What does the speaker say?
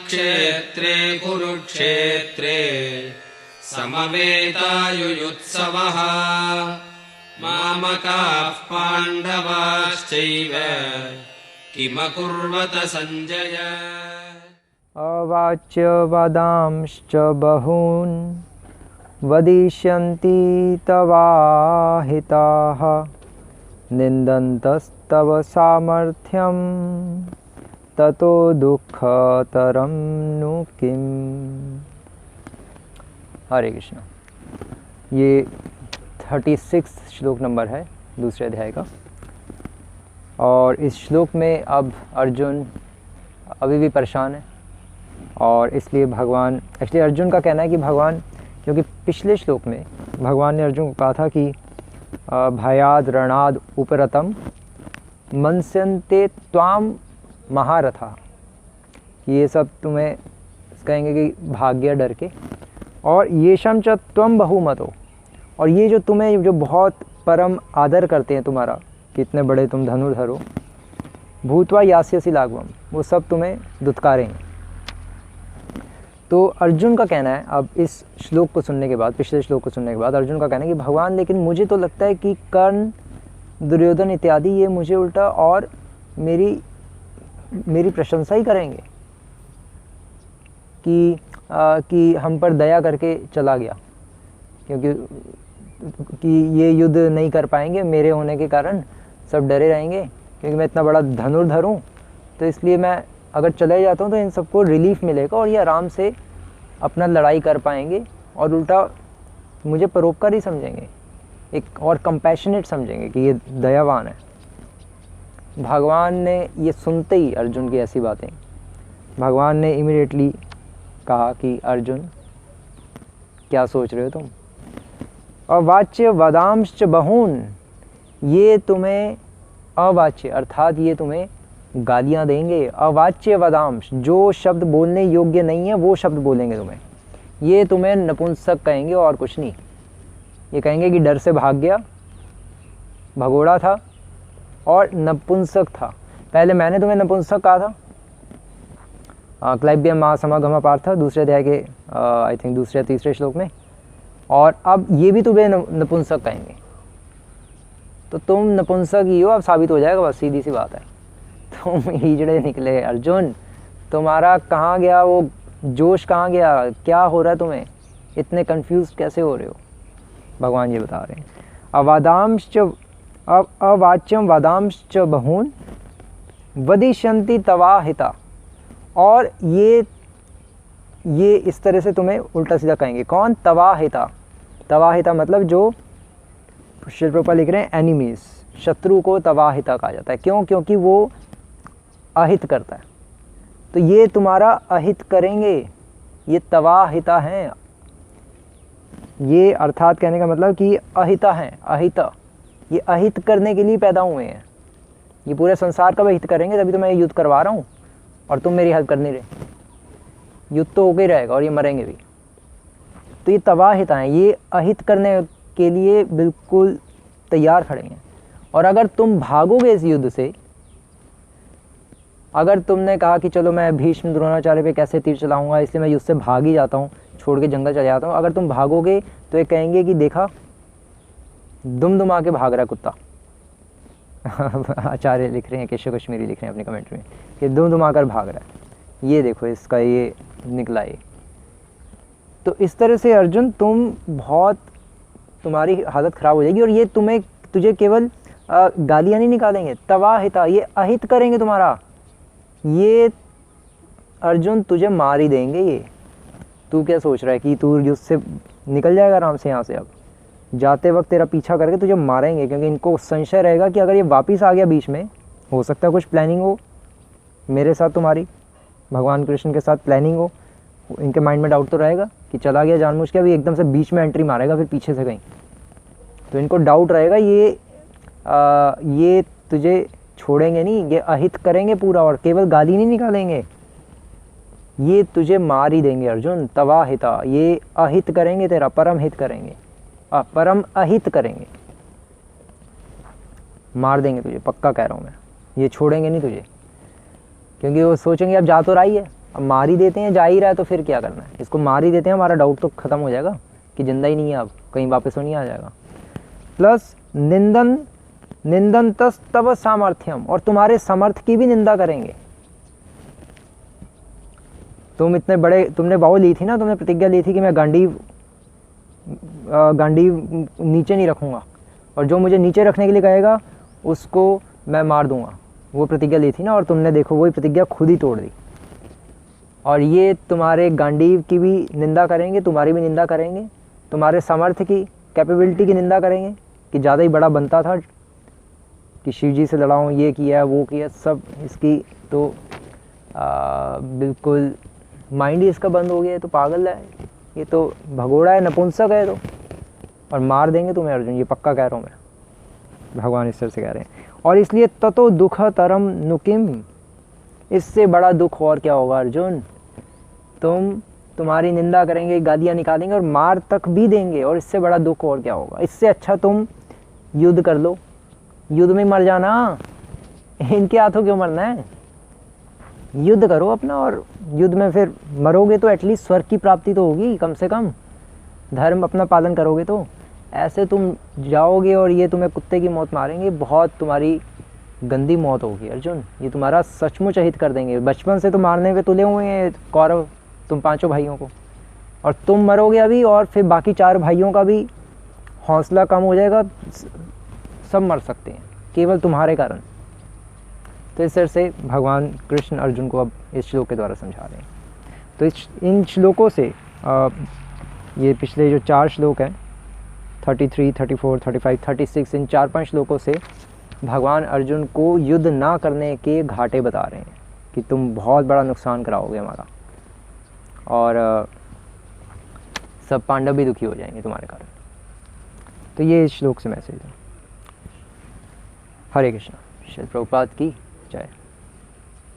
क्षेत्रे कुरुक्षेत्रे समवेतायुयुत्सवः मामकाः पाण्डवाश्चैव किमकुर्वत सञ्जय। अवाच्य वदांश्च बहून् वदिष्यन्ति तवाहिताः निन्दन्तस्तव सामर्थ्यं ततो दुःखतरं नु किम्। हरे कृष्ण। ये 36 श्लोक नंबर है दूसरे अध्याय का। और इस श्लोक में अब अर्जुन अभी भी परेशान है और इसलिए भगवान, एक्चुअली अर्जुन का कहना है कि भगवान, क्योंकि पिछले श्लोक में भगवान ने अर्जुन को कहा था कि भयाद रणाद उपरतम मनस्यन्ते त्वाम महारथा, ये सब तुम्हें कहेंगे कि भाग गया डर के, और ये शम च त्वम बहुमतो, और ये जो तुम्हें जो बहुत परम आदर करते हैं तुम्हारा, कितने बड़े तुम धनुर्धर हो, भूतवा यास्यसि लाघवम, वो सब तुम्हें दुत्कारेंगे। तो अर्जुन का कहना है, अब इस श्लोक को सुनने के बाद, पिछले श्लोक को सुनने के बाद अर्जुन का कहना है कि भगवान, लेकिन मुझे तो लगता है कि कर्ण, दुर्योधन इत्यादि ये मुझे उल्टा और मेरी प्रशंसा ही करेंगे कि हम पर दया करके चला गया, क्योंकि ये युद्ध नहीं कर पाएंगे मेरे होने के कारण, सब डरे रहेंगे क्योंकि मैं इतना बड़ा धनुर्धर हूँ, तो इसलिए मैं अगर चले जाता हूँ तो इन सबको रिलीफ मिलेगा और ये आराम से अपना लड़ाई कर पाएंगे और उल्टा मुझे परोपकार ही समझेंगे, एक और कंपैशनेट समझेंगे कि ये दयावान है। भगवान ने ये सुनते ही अर्जुन की ऐसी बातें, भगवान ने इमीडिएटली कहा कि अर्जुन क्या सोच रहे हो तुम। अवाच्य वदांश्च बहून, ये तुम्हें अवाच्य अर्थात ये तुम्हें गालियाँ देंगे। अवाच्य वदांश, जो शब्द बोलने योग्य नहीं है वो शब्द बोलेंगे तुम्हें। ये तुम्हें नपुंसक कहेंगे और कुछ नहीं। ये कहेंगे कि डर से भाग गया, भगोड़ा था और नपुंसक था। पहले मैंने तुम्हें नपुंसक कहा था, क्लैब्य महासमागम पार्थ, दूसरे अध्याय के आई थिंक दूसरे तीसरे श्लोक में, और अब ये भी तुम्हें नपुंसक कहेंगे। तो तुम नपुंसक ही हो, अब साबित हो जाएगा, बस सीधी सी बात है। तुम हीजड़े निकले अर्जुन, तुम्हारा कहाँ गया वो जोश, कहाँ गया, क्या हो रहा है तुम्हें, इतने कंफ्यूज कैसे हो रहे हो, भगवान ये बता रहे हैं। अवाच्यम वदांश्च बहून वदिष्यन्ति तवा हिता, और ये इस तरह से तुम्हें उल्टा सीधा कहेंगे। कौन? तवा हिता। तवा हिता मतलब जो श्री प्रभुपाद लिख रहे हैं एनिमीज, शत्रु को तवा हिता कहा जाता है। क्यों? क्योंकि वो अहित करता है, तो ये तुम्हारा अहित करेंगे, ये तवा हिता हैं। ये अर्थात कहने का मतलब कि अहिता हैं, अहिता, ये अहित करने के लिए पैदा हुए हैं। ये पूरे संसार का भी हित करेंगे, तभी तो मैं युद्ध करवा रहा हूँ और तुम मेरी हेल्प कर नहीं रहे। युद्ध तो होकर ही रहेगा और ये मरेंगे भी। तो ये तवा हिता हैं, ये अहित करने के लिए बिल्कुल तैयार खड़े हैं। और अगर तुम भागोगे इस युद्ध से, अगर तुमने कहा कि चलो मैं भीष्म द्रोणाचार्य पे कैसे तीर चलाऊंगा, इसलिए मैं युद्ध से भाग ही जाता हूँ, छोड़ के जंगल चले जाता हूँ, अगर तुम भागोगे तो ये कहेंगे कि देखा दुम के भाग रहा कुत्ता। आचार्य लिख रहे हैं, केशव कश्मीरी लिख रहे हैं अपने कमेंट में कि दुम कर भाग रहा है, ये देखो इसका ये निकला ये। तो इस तरह से अर्जुन तुम्हारी हालत ख़राब हो जाएगी, और ये तुझे केवल गालियाँ नहीं निकालेंगे, तवा हिता, ये अहित करेंगे तुम्हारा। ये अर्जुन तुझे मार ही देंगे। ये तू क्या सोच रहा है कि तू युद्ध से निकल जाएगा आराम से यहाँ से? अब जाते वक्त तेरा पीछा करके तुझे मारेंगे, क्योंकि इनको संशय रहेगा कि अगर ये वापस आ गया बीच में, हो सकता है कुछ प्लानिंग हो मेरे साथ, तुम्हारी भगवान कृष्ण के साथ प्लानिंग हो। इनके माइंड में डाउट तो रहेगा कि चला गया जानबूझ के, अभी एकदम से बीच में एंट्री मारेगा फिर पीछे से कहीं, तो इनको डाउट रहेगा। ये तुझे छोड़ेंगे नहीं, ये अहित करेंगे पूरा, और केवल गाली नहीं निकालेंगे, ये तुझे मार ही देंगे अर्जुन। तवा हिता, ये अहित करेंगे तेरा, परम हित करेंगे, परम अहित करेंगे, मार देंगे तुझे, पक्का कह रहा हूँ मैं। ये छोड़ेंगे नहीं तुझे, क्योंकि वो सोचेंगे अब जा तो रही है, अब मार ही देते हैं, जा ही रहा है तो फिर क्या करना है, इसको मार ही देते हैं, हमारा डाउट तो ख़त्म हो जाएगा कि जिंदा ही नहीं है, अब कहीं वापस वो नहीं आ जाएगा। प्लस निंदन तस तब सामर्थ्यम, और तुम्हारे सामर्थ्य की भी निंदा करेंगे। तुम इतने बड़े, तुमने बाऊ ली थी ना, तुमने प्रतिज्ञा ली थी कि मैं गांडीव नीचे नहीं रखूँगा, और जो मुझे नीचे रखने के लिए कहेगा उसको मैं मार दूंगा, वो प्रतिज्ञा ली थी ना, और तुमने देखो वही प्रतिज्ञा खुद ही तोड़ दी। और ये तुम्हारे गांडीव की भी निंदा करेंगे, तुम्हारी भी निंदा करेंगे, तुम्हारे सामर्थ्य की, कैपेबिलिटी की निंदा करेंगे कि ज़्यादा ही बड़ा बनता था, कि शिव जी से लड़ाऊँ, ये किया वो किया, सब इसकी तो बिल्कुल माइंड ही इसका बंद हो गया है, तो पागल है, ये तो भगोड़ा है, नपुंसक है, तो और मार देंगे तुम्हें अर्जुन, ये पक्का कह रहा हूँ मैं, भगवान ईश्वर से कह रहे हैं। और इसलिए ततो दुख तरम नुकिम, इससे बड़ा दुख और क्या होगा अर्जुन, तुम्हारी निंदा करेंगे, गालियाँ निकालेंगे और मार तक भी देंगे, और इससे बड़ा दुख और क्या होगा। इससे अच्छा तुम युद्ध कर लो, युद्ध में मर जाना, इनके हाथों क्यों मरना है, युद्ध करो अपना, और युद्ध में फिर मरोगे तो एटलीस्ट स्वर्ग की प्राप्ति तो होगी, कम से कम धर्म अपना पालन करोगे। तो ऐसे तुम जाओगे और ये तुम्हें कुत्ते की मौत मारेंगे, बहुत तुम्हारी गंदी मौत होगी अर्जुन, ये तुम्हारा सचमुच अहित कर देंगे। बचपन से तो मारने पे तुले हुए हैं कौरव, तुम 5 भाइयों को, और तुम मरोगे अभी, और फिर बाकी 4 भाइयों का भी हौसला कम हो जाएगा, सब मर सकते हैं केवल तुम्हारे कारण। तो इस तरह से भगवान कृष्ण अर्जुन को अब इस श्लोक के द्वारा समझा रहे हैं। तो इन श्लोकों से ये पिछले जो 4 श्लोक हैं 33, 34, 35, 36, इन 4-5 श्लोकों से भगवान अर्जुन को युद्ध ना करने के घाटे बता रहे हैं कि तुम बहुत बड़ा नुकसान कराओगे हमारा, और सब पांडव भी दुखी हो जाएंगे तुम्हारे कारण। तो ये इस श्लोक से मैसेज है। हरे कृष्णा। श्री प्रभुपाद की जय।